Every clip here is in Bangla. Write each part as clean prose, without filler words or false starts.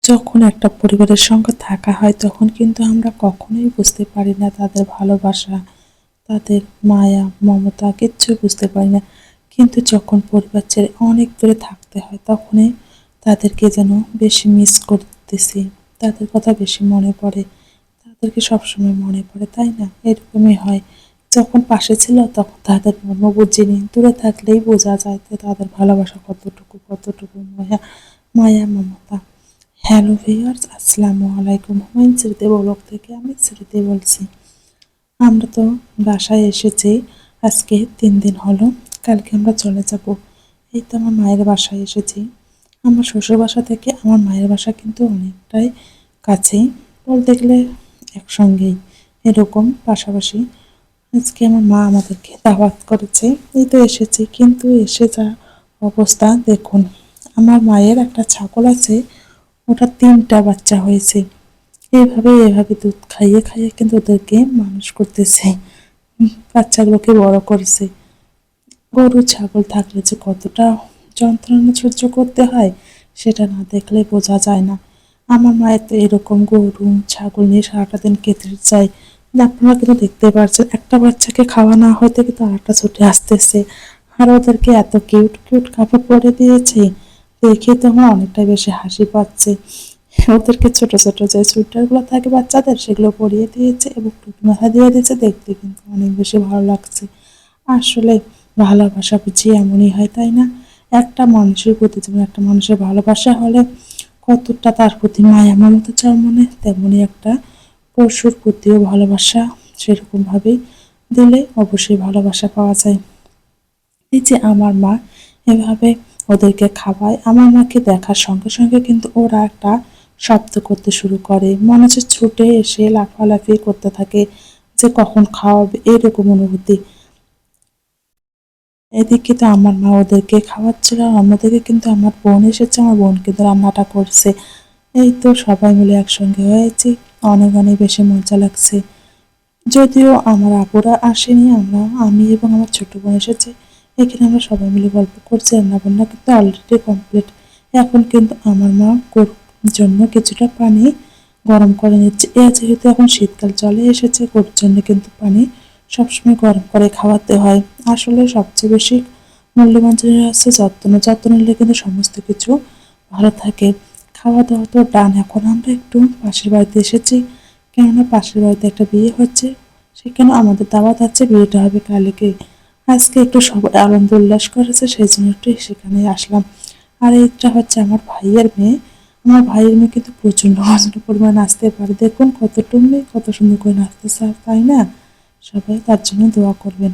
যখন একটা পরিবারের সঙ্গে থাকা হয় তখন কিন্তু আমরা কখনোই বুঝতে পারি না তাদের ভালোবাসা, তাদের মায়া, মমতা কিচ্ছু বুঝতে পারি না। কিন্তু যখন পরিবার ছেড়ে অনেক দূরে থাকতে হয় তখনই তাদেরকে যেন বেশি মিস করতেছি। তাদের কথা বেশি মনে পড়ে। তাদেরকে সবসময় মনে পড়ে, তাই না? এরকমই হয়। যখন পাশে ছিল তখন তাদের মর্ম বুঝিনি। দূরে থাকলেই বোঝা যায় যে তাদের ভালোবাসা কতটুকু মায়া মমতা। হ্যালো ভিউয়ার্স, আসসালামু আলাইকুম। হুমায়ুন স্মৃতি ব্লগ থেকে আমি স্মৃতি বলছি। আমরা তো বাসায় এসেছি আজকে ৩ দিন হলো। কালকে আমরা চলে যাব। এই তো আমার মায়ের বাসায় এসেছি। আমার শ্বশুর বাসা থেকে আমার মায়ের বাসা কিন্তু অনেকটাই কাছেই, বলতে গেলে একসঙ্গেই, এরকম পাশাপাশি। আজকে আমার মা আমাদেরকে দাওয়াত করেছে, এই তো এসেছি। কিন্তু এসে যা অবস্থা দেখুন, আমার মায়ের একটা ছাগল আছে, ওটা ৩টা বাচ্চা হয়েছে। এভাবে দুধ খাইয়ে খাইয়ে কিন্তু ওদেরকে মানুষ করতেছে, বাচ্চাগুলোকে বড় করেছে। গরু ছাগল থাকলে যে কতটা যন্ত্রণা সহ্য করতে হয় সেটা না দেখলে বোঝা যায় না। আমার মায়ের তো এরকম গরু ছাগল নিয়ে সারাটা দিন কেটে যায়। আপনারা কিন্তু দেখতে পাচ্ছেন, একটা বাচ্চাকে খাওয়া না হইতে কিন্তু আরেকটা ছুটে আসতেছে। আর ওদেরকে এত কিউট কিউট কাপড় পরে দিয়েছে, দেখে তো আমার অনেকটা বেশি হাসি পাচ্ছে। ওদেরকে ছোট ছোট যে সুইটারগুলো থাকে বাচ্চাদের, সেগুলো পরিয়ে দিয়েছে এবং টুপি মাথা দিয়ে দিয়েছে। দেখতে কিন্তু অনেক বেশি ভালো লাগছে। আসলে ভালোবাসা বুঝি এমনই হয়, তাই না? একটা মানুষের প্রতি যেমন একটা মানুষের ভালোবাসা হলে কতটা তার প্রতি মায়া মমতা জন্মনে, তেমনি একটা পশুর প্রতিও ভালোবাসা সেরকম ভাবেই দিলে অবশ্যই ভালোবাসা পাওয়া যায়। এই যে আমার মা এভাবে ওদেরকে খাওয়ায়, আমার মাকে দেখার সঙ্গে সঙ্গে কিন্তু ওরা একটা শব্দ করতে শুরু করে, মনে হচ্ছে ছুটে এসে লাফালাফি করতে থাকে যে কখন খাওয়াবে, এরকম অনুভূতি। এদিকে তো আমার মা ওদেরকে খাওয়াচ্ছিল, আর অন্যদিকে কিন্তু আমার বোন এসেছে, আমার বোন কিন্তু রান্নাটা করছে। এই তো সবাই মিলে একসঙ্গে হয়েছি, অনেক অনেক বেশি মজা লাগছে। যদিও আমার আপুরা আসেনি, আমি এবং আমার ছোট বোন এসেছে। এখানে আমরা সবাই মিলে গল্প করছি, রান্নাবান্না কিন্তু অলরেডি কমপ্লিট। এখন কিন্তু আমার মা গরুর জন্য কিছুটা পানি গরম করে নিচ্ছে। যেহেতু এখন শীতকাল চলে এসেছে, গরুর জন্য কিন্তু পানি সবসময় গরম করে খাওয়াতে হয়। আসলে সবচেয়ে বেশি মূল্যবান জিনিস হচ্ছে যত্ন নিলে কিন্তু সমস্ত কিছু ভালো থাকে। খাওয়া দাওয়া তো ডান। এখন আমরা একটু পাশের বাড়িতে এসেছি, কেননা পাশের বাড়িতে একটা বিয়ে হচ্ছে, সেখানে আমাদের দাওয়াত আছে। বিয়েটা হবে কালকে। আজকে একটু সবাই আনন্দ উল্লাস করেছে, সেই জন্য একটু সেখানে আসলাম। আর এইটা হচ্ছে আমার ভাইয়ের মেয়ে। আমার ভাইয়ের মেয়ে কিন্তু প্রচণ্ড পরিমাণে নাচতে পারে। দেখুন কতটুকু মেয়ে কত সুন্দর করে নাচতেছে, তাই না? সবাই তার জন্য দোয়া করবেন।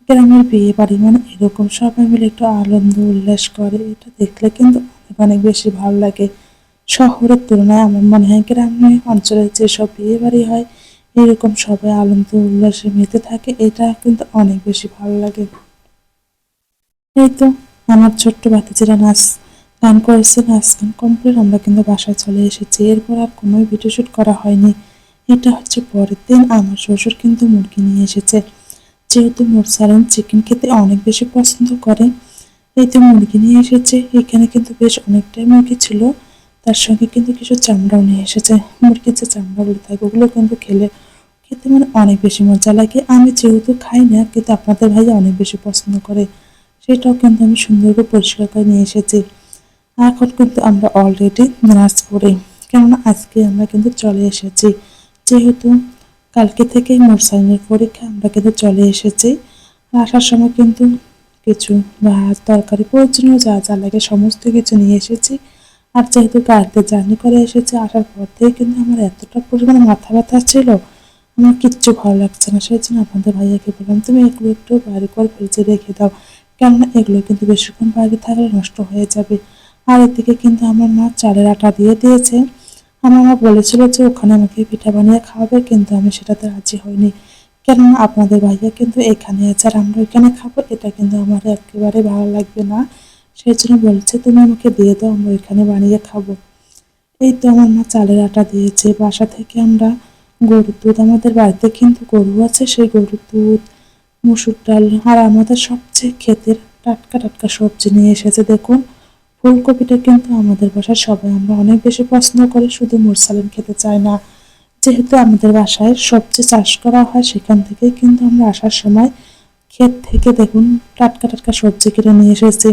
গ্রামের বিয়ে বাড়ি মানে এরকম সবাই মিলে একটু আনন্দ উল্লাস করে, এটা দেখলে কিন্তু অনেক অনেক বেশি ভালো লাগে। শহরের তুলনায় আমার মনে হয় গ্রামীণ অঞ্চলে যেসব বিয়ে বাড়ি হয় এরকম সবাই আনন্দ উল্লাসে মেতে থাকে, এটা কিন্তু অনেক বেশি ভালো লাগে। এই তো আমার ছোট্ট ভাতিজিরা নাচ গান করেছে, নাচ গান কমপ্লিট, আমরা কিন্তু বাসায় চলে এসেছি। এরপর আর কোনো ভিডিও শুট করা হয়নি। এটা হচ্ছে পরের দিন। আমার শ্বশুর কিন্তু মুরগি নিয়ে এসেছে, যেহেতু মোরসালান চিকেন খেতে অনেক বেশি পছন্দ করে। এই তো মুরগি নিয়ে এসেছে, এখানে কিন্তু বেশ অনেকটাই মুরগি ছিল। তার সঙ্গে কিন্তু কিছু চামড়াও নিয়ে এসেছে। মুরগির যে চামড়াগুলো থাকে ওগুলো কিন্তু খেতে মানে অনেক বেশি মজা লাগে। আমি যেহেতু খাই না, কিন্তু আপনাদের ভাইয়া অনেক বেশি পছন্দ করে, সেটাও কিন্তু আমি সুন্দর করে পরিষ্কার করে নিয়ে এসেছি। এখন কিন্তু আমরা অলরেডি নাচ পড়ি, কেননা আজকে আমরা কিন্তু চলে এসেছি। যেহেতু কালকে থেকেই মোরসালিনের পরীক্ষা, আমরা কিন্তু চলে এসেছি। আসার সময় কিন্তু কিছু ভাত তরকারি প্রয়োজনীয় যা যা লাগে সমস্ত কিছু নিয়ে এসেছি। আর যেহেতু গাড়িতে জার্নি করে এসেছি, আসার পর থেকে কিন্তু আমার এতটা পরিমাণে মাথা ব্যথা ছিল, আমার কিচ্ছু ভালো লাগছে না। সেই জন্য আপনাদের ভাইয়াকে বললাম, তুমি এগুলো একটু বাইরে করে ফ্রিজে রেখে দাও, কেননা এগুলো কিন্তু বেশিক্ষণ বাইরে থাকলে নষ্ট হয়ে যাবে। আর এদিকে কিন্তু আমার মা চালের আটা দিয়ে দিয়েছে। আমার মা বলেছিল যে ওখানে আমাকে পিঠা বানিয়ে খাওয়াবে, কিন্তু আমি সেটাতে রাজি হইনি, কেননা আপনাদের ভাইয়া কিন্তু এখানে আছে আর আমরা ওইখানে খাবো, এটা কিন্তু আমার একেবারে ভালো লাগবে না। সেই জন্য বলছে তুমি আমাকে দিয়ে দাও, আমরা ওইখানে বানিয়ে খাবো। এই তো আমার মা চালের আটা দিয়েছে। বাসা থেকে আমরা গরুর দুধ, আমাদের বাড়িতে কিন্তু গরু আছে, সেই গরুর দুধ, মসুর ডাল আর আমাদের সবচেয়ে ক্ষেতের টাটকা টাটকা সবজি নিয়ে এসেছে। দেখুন ফুলকপিটা কিন্তু আমাদের বাসায় সবাই আমরা অনেক বেশি পছন্দ করি, শুধু মুরসালিন খেতে চায় না। যেহেতু আমাদের বাসায় সবজি চাষ করা হয়, সেখান থেকে কিন্তু আমরা আসার সময় ক্ষেত থেকে দেখুন টাটকা টাটকা সবজি কিনে নিয়ে এসেছি।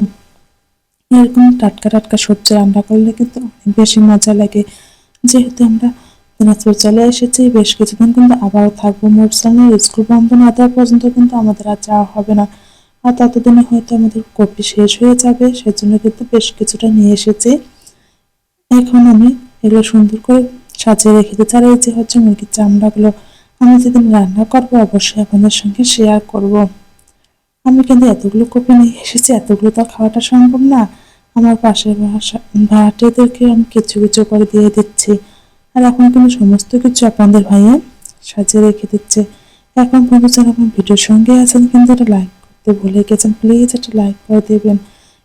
এরকম টাটকা টাটকা সবজি রান্না করলে কিন্তু অনেক বেশি মজা লাগে। যেহেতু আমরা দিনাজপুর চলে এসেছি, বেশ কিছুদিন কিন্তু আবারও থাকবো। মোরসানের স্কুল বন্ধ না দেওয়া পর্যন্ত কিন্তু আমাদের আর যাওয়া হবে না। আর ততদিনে হয়তো আমাদের কপি শেষ হয়ে যাবে, সেজন্য কিন্তু বেশ কিছুটা নিয়ে এসেছি। এখন আমি এগুলো সুন্দর করে সাজিয়ে রেখে দিচ্ছি। আর এই যে হচ্ছে মুরগির চামড়াগুলো আমি যেদিন রান্না করবো অবশ্যই আপনাদের সঙ্গে শেয়ার করব। আমি কিন্তু এতগুলো কপি নিয়ে এসেছি, এতগুলো তো খাওয়াটা সম্ভব না। আমার পাশের ভাড়াটিয়াদেরকে আমি কিছু কিছু করে দিয়ে দিচ্ছি। আর এখন কিন্তু সমস্ত কিছু আপনাদের ভাইয়া সাজিয়ে রেখে দিচ্ছে। এখন পর্যন্ত যারা আমার ভিডিওর সঙ্গে আছেন কিন্তু এটা লাইক করতে ভুলে গেছেন, প্লিজ একটা লাইক করে দেবেন।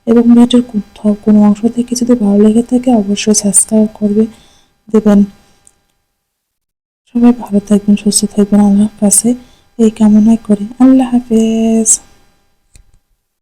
এবং ভিডিওর কোথাও কোনো অংশ থেকে যদি ভালো লেগে থাকে অবশ্যই সাবস্ক্রাইব করবে দেবেন। সবাই ভালো থাকবেন, সুস্থ থাকবেন, আল্লাহর কাছে এই কামনাই করি। আল্লাহ হাফেজ।